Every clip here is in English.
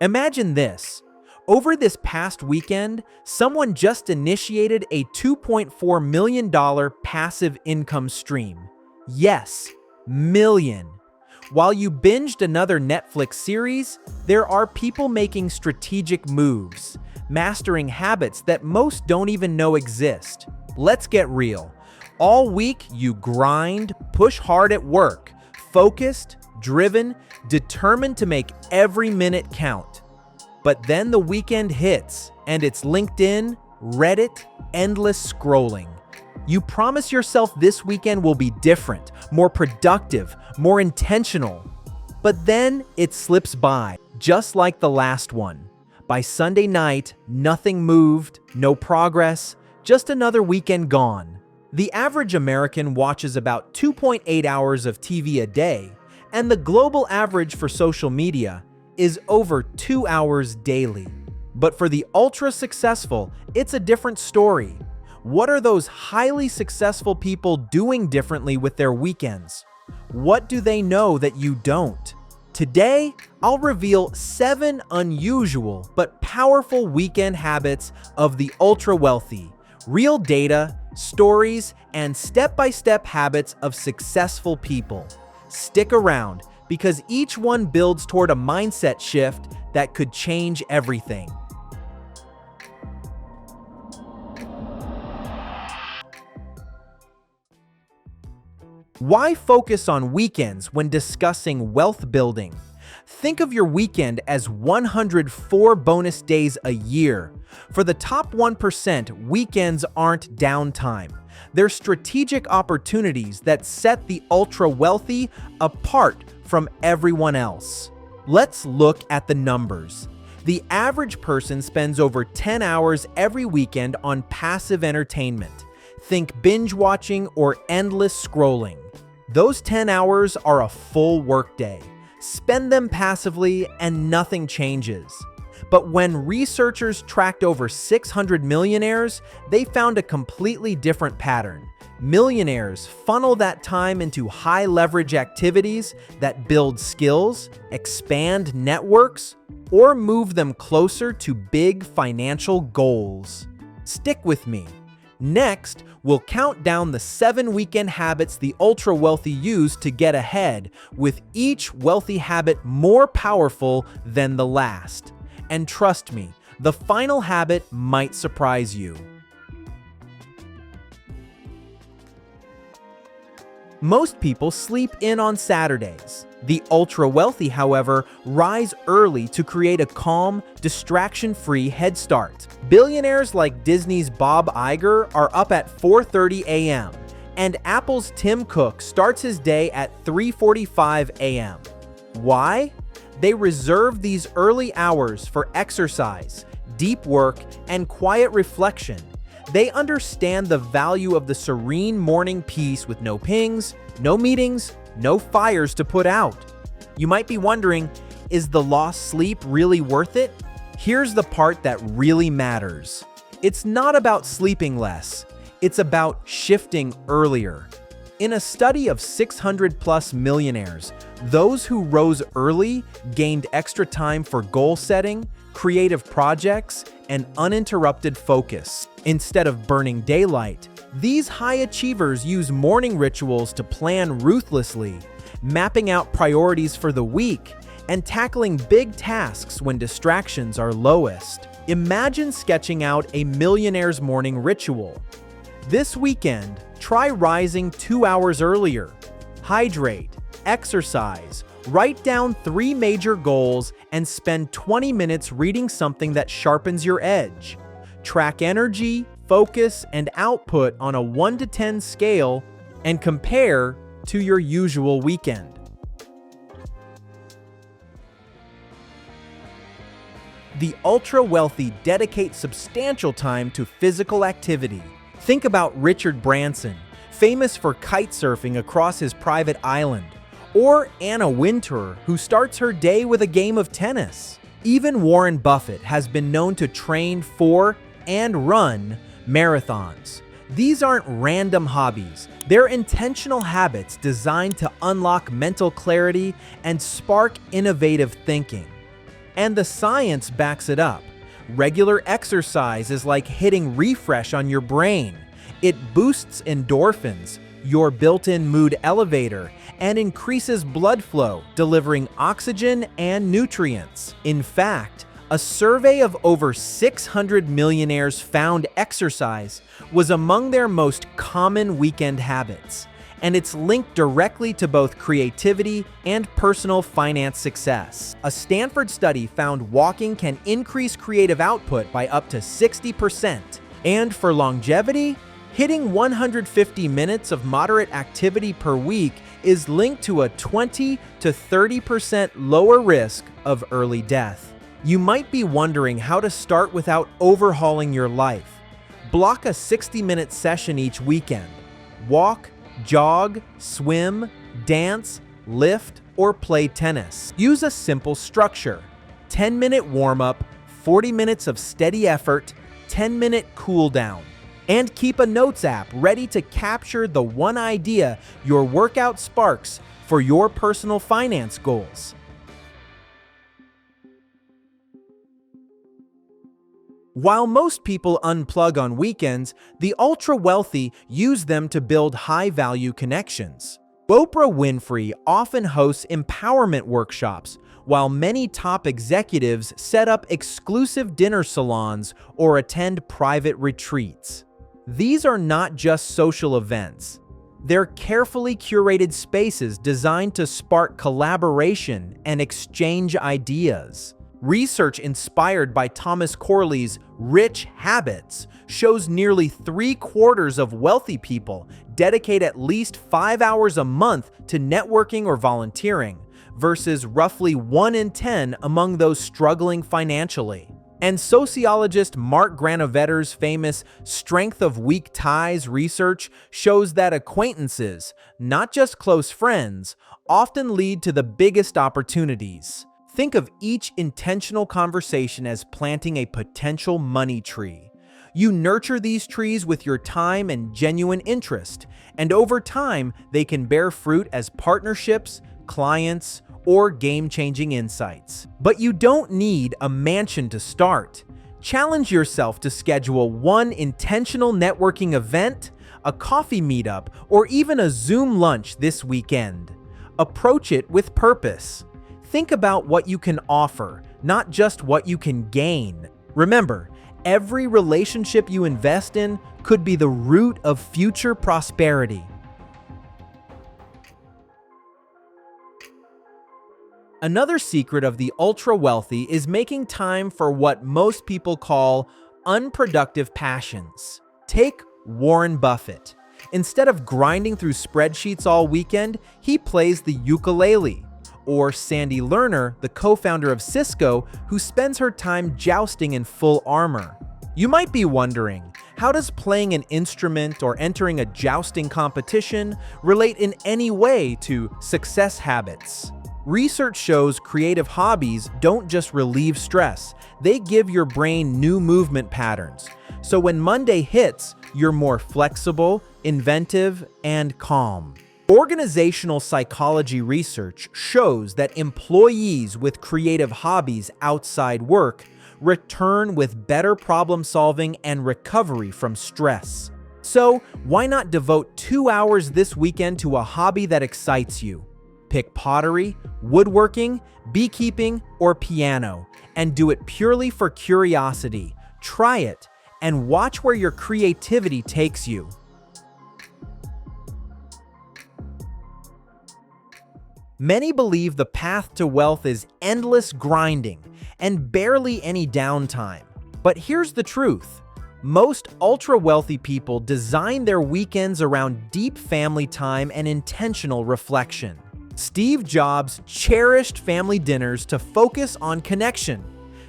Imagine this. Over this past weekend, someone just initiated a $2.4 million passive income stream. Yes, million. While you binged another Netflix series, there are people making strategic moves, mastering habits that most don't even know exist. Let's get real. All week, you grind, push hard at work, focused, driven, determined to make every minute count. But then the weekend hits, and it's LinkedIn, Reddit, endless scrolling. You promise yourself this weekend will be different, more productive, more intentional. But then it slips by, just like the last one. By Sunday night, nothing moved, no progress, just another weekend gone. The average American watches about 2.8 hours of TV a day, and the global average for social media is over 2 hours daily. But for the ultra-successful, it's a different story. What are those highly successful people doing differently with their weekends? What do they know that you don't? Today, I'll reveal 7 unusual but powerful weekend habits of the ultra-wealthy. Real data, stories, and step-by-step habits of successful people. Stick around, because each one builds toward a mindset shift that could change everything. Why focus on weekends when discussing wealth building? Think of your weekend as 104 bonus days a year. For the top 1%, weekends aren't downtime. They're strategic opportunities that set the ultra-wealthy apart from everyone else. Let's look at the numbers. The average person spends over 10 hours every weekend on passive entertainment. Think binge watching or endless scrolling. Those 10 hours are a full workday. Spend them passively and nothing changes. But when researchers tracked over 600 millionaires, they found a completely different pattern. Millionaires funnel that time into high-leverage activities that build skills, expand networks, or move them closer to big financial goals. Stick with me. Next, we'll count down the 7 weekend habits the ultra-wealthy use to get ahead, with each wealthy habit more powerful than the last. And trust me, the final habit might surprise you. Most people sleep in on Saturdays. The ultra-wealthy, however, rise early to create a calm, distraction-free head start. Billionaires like Disney's Bob Iger are up at 4:30 a.m., and Apple's Tim Cook starts his day at 3:45 a.m. Why? They reserve these early hours for exercise, deep work, and quiet reflection. They understand the value of the serene morning peace with no pings, no meetings, no fires to put out. You might be wondering, is the lost sleep really worth it? Here's the part that really matters. It's not about sleeping less. It's about shifting earlier. In a study of 600-plus millionaires, those who rose early gained extra time for goal setting, creative projects, and uninterrupted focus. Instead of burning daylight, these high achievers use morning rituals to plan ruthlessly, mapping out priorities for the week and tackling big tasks when distractions are lowest. Imagine sketching out a millionaire's morning ritual. This weekend, try rising 2 hours earlier. Hydrate, exercise, write down 3 major goals, and spend 20 minutes reading something that sharpens your edge. Track energy, focus, and output on a 1 to 10 scale and compare to your usual weekend. The ultra-wealthy dedicate substantial time to physical activity. Think about Richard Branson, famous for kite surfing across his private island, or Anna Wintour, who starts her day with a game of tennis. Even Warren Buffett has been known to train for and run marathons. These aren't random hobbies. They're intentional habits designed to unlock mental clarity and spark innovative thinking. And the science backs it up. Regular exercise is like hitting refresh on your brain. It boosts endorphins, your built-in mood elevator, and increases blood flow, delivering oxygen and nutrients. In fact, a survey of over 600 millionaires found exercise was among their most common weekend habits, and it's linked directly to both creativity and personal finance success. A Stanford study found walking can increase creative output by up to 60%, and for longevity, hitting 150 minutes of moderate activity per week is linked to a 20 to 30% lower risk of early death. You might be wondering how to start without overhauling your life. Block a 60-minute session each weekend. Walk, jog, swim, dance, lift, or play tennis. Use a simple structure: 10-minute warm-up, 40 minutes of steady effort, 10-minute cool down. And keep a notes app ready to capture the one idea your workout sparks for your personal finance goals. While most people unplug on weekends, the ultra-wealthy use them to build high-value connections. Oprah Winfrey often hosts empowerment workshops, while many top executives set up exclusive dinner salons or attend private retreats. These are not just social events. They're carefully curated spaces designed to spark collaboration and exchange ideas. Research inspired by Thomas Corley's Rich Habits shows nearly 3/4 of wealthy people dedicate at least 5 hours a month to networking or volunteering, versus roughly 1 in 10 among those struggling financially. And sociologist Mark Granovetter's famous Strength of Weak Ties research shows that acquaintances, not just close friends, often lead to the biggest opportunities. Think of each intentional conversation as planting a potential money tree. You nurture these trees with your time and genuine interest, and over time, they can bear fruit as partnerships, clients, or game-changing insights. But you don't need a mansion to start. Challenge yourself to schedule one intentional networking event, a coffee meetup, or even a Zoom lunch this weekend. Approach it with purpose. Think about what you can offer, not just what you can gain. Remember, every relationship you invest in could be the root of future prosperity. Another secret of the ultra-wealthy is making time for what most people call unproductive passions. Take Warren Buffett. Instead of grinding through spreadsheets all weekend, he plays the ukulele. Or Sandy Lerner, the co-founder of Cisco, who spends her time jousting in full armor. You might be wondering, how does playing an instrument or entering a jousting competition relate in any way to success habits? Research shows creative hobbies don't just relieve stress, they give your brain new movement patterns. So when Monday hits, you're more flexible, inventive, and calm. Organizational psychology research shows that employees with creative hobbies outside work return with better problem solving and recovery from stress. So why not devote 2 hours this weekend to a hobby that excites you? Pick pottery, woodworking, beekeeping, or piano, and do it purely for curiosity. Try it, and watch where your creativity takes you. Many believe the path to wealth is endless grinding and barely any downtime. But here's the truth. Most ultra-wealthy people design their weekends around deep family time and intentional reflection. Steve Jobs cherished family dinners to focus on connection.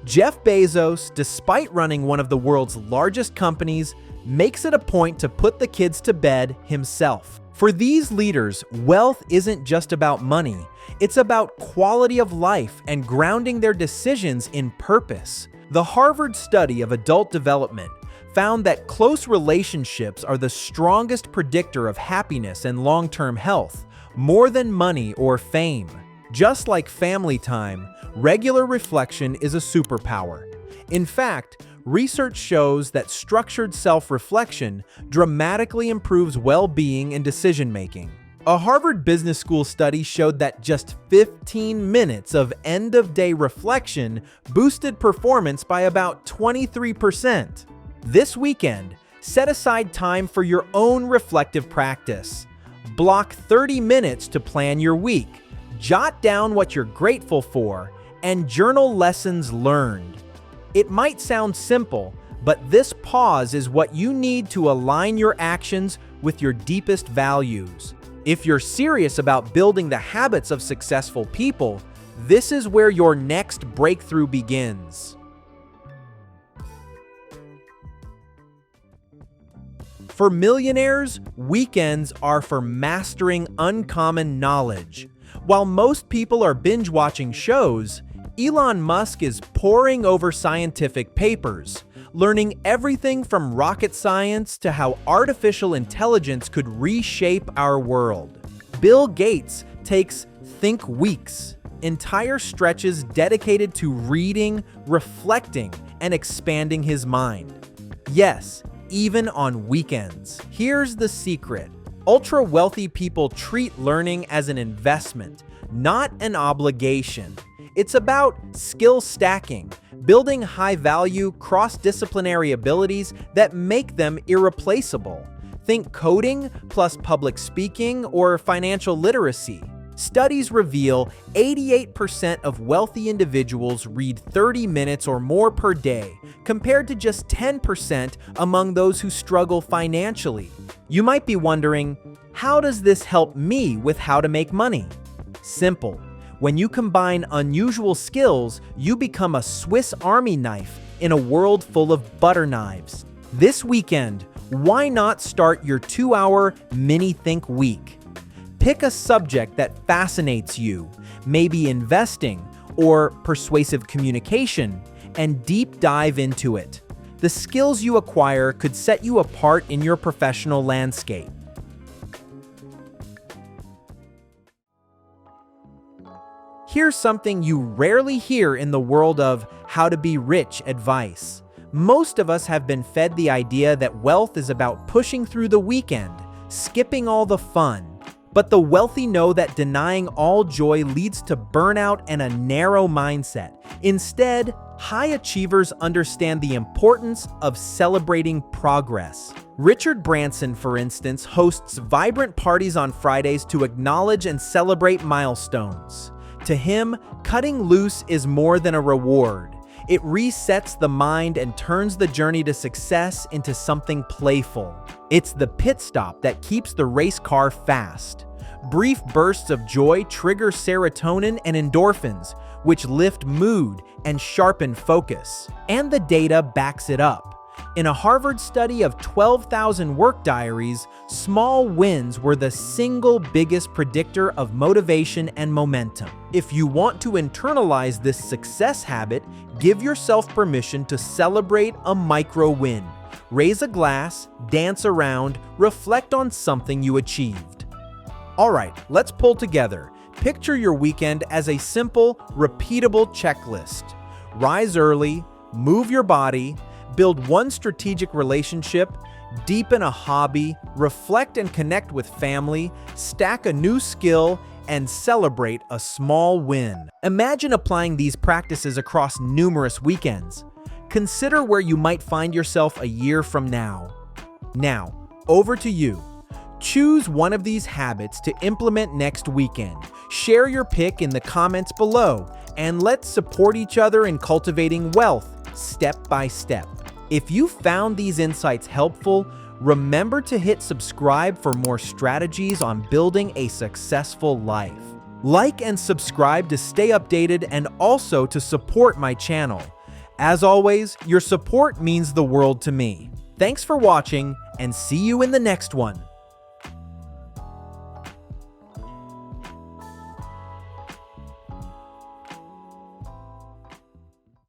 Jeff Bezos, despite running one of the world's largest companies, makes it a point to put the kids to bed himself. For these leaders, wealth isn't just about money. It's about quality of life and grounding their decisions in purpose. The Harvard study of adult development found that close relationships are the strongest predictor of happiness and long-term health, more than money or fame. Just like family time, Regular reflection is a superpower. In fact, research shows that structured self-reflection dramatically improves well-being and decision-making. A Harvard Business School study showed that just 15 minutes of end-of-day reflection boosted performance by about 23%. This weekend, set aside time for your own reflective practice. Block 30 minutes to plan your week. Jot down what you're grateful for and journal lessons learned. It might sound simple, but this pause is what you need to align your actions with your deepest values. If you're serious about building the habits of successful people, this is where your next breakthrough begins. For millionaires, weekends are for mastering uncommon knowledge. While most people are binge-watching shows, Elon Musk is poring over scientific papers, learning everything from rocket science to how artificial intelligence could reshape our world. Bill Gates takes think weeks, entire stretches dedicated to reading, reflecting, and expanding his mind. Yes, even on weekends. Here's the secret. Ultra-wealthy people treat learning as an investment, not an obligation. It's about skill stacking, building high-value, cross-disciplinary abilities that make them irreplaceable. Think coding plus public speaking or financial literacy. Studies reveal 88% of wealthy individuals read 30 minutes or more per day, compared to just 10% among those who struggle financially. You might be wondering, how does this help me with how to make money? Simple. When you combine unusual skills, you become a Swiss Army knife in a world full of butter knives. This weekend, why not start your 2-hour mini think week? Pick a subject that fascinates you, maybe investing or persuasive communication, and deep dive into it. The skills you acquire could set you apart in your professional landscape. Here's something you rarely hear in the world of how to be rich advice. Most of us have been fed the idea that wealth is about pushing through the weekend, skipping all the fun. But the wealthy know that denying all joy leads to burnout and a narrow mindset. Instead, high achievers understand the importance of celebrating progress. Richard Branson, for instance, hosts vibrant parties on Fridays to acknowledge and celebrate milestones. To him, cutting loose is more than a reward. It resets the mind and turns the journey to success into something playful. It's the pit stop that keeps the race car fast. Brief bursts of joy trigger serotonin and endorphins, which lift mood and sharpen focus. And the data backs it up. In a Harvard study of 12,000 work diaries, small wins were the single biggest predictor of motivation and momentum. If you want to internalize this success habit, give yourself permission to celebrate a micro win. Raise a glass, dance around, reflect on something you achieved. All right, let's pull together. Picture your weekend as a simple, repeatable checklist. Rise early, move your body, build one strategic relationship, deepen a hobby, reflect and connect with family, stack a new skill, and celebrate a small win. Imagine applying these practices across numerous weekends. Consider where you might find yourself a year from now. Now, over to you. Choose one of these habits to implement next weekend. Share your pick in the comments below, and let's support each other in cultivating wealth step by step. If you found these insights helpful, remember to hit subscribe for more strategies on building a successful life. Like and subscribe to stay updated and also to support my channel. As always, your support means the world to me. Thanks for watching, and see you in the next one.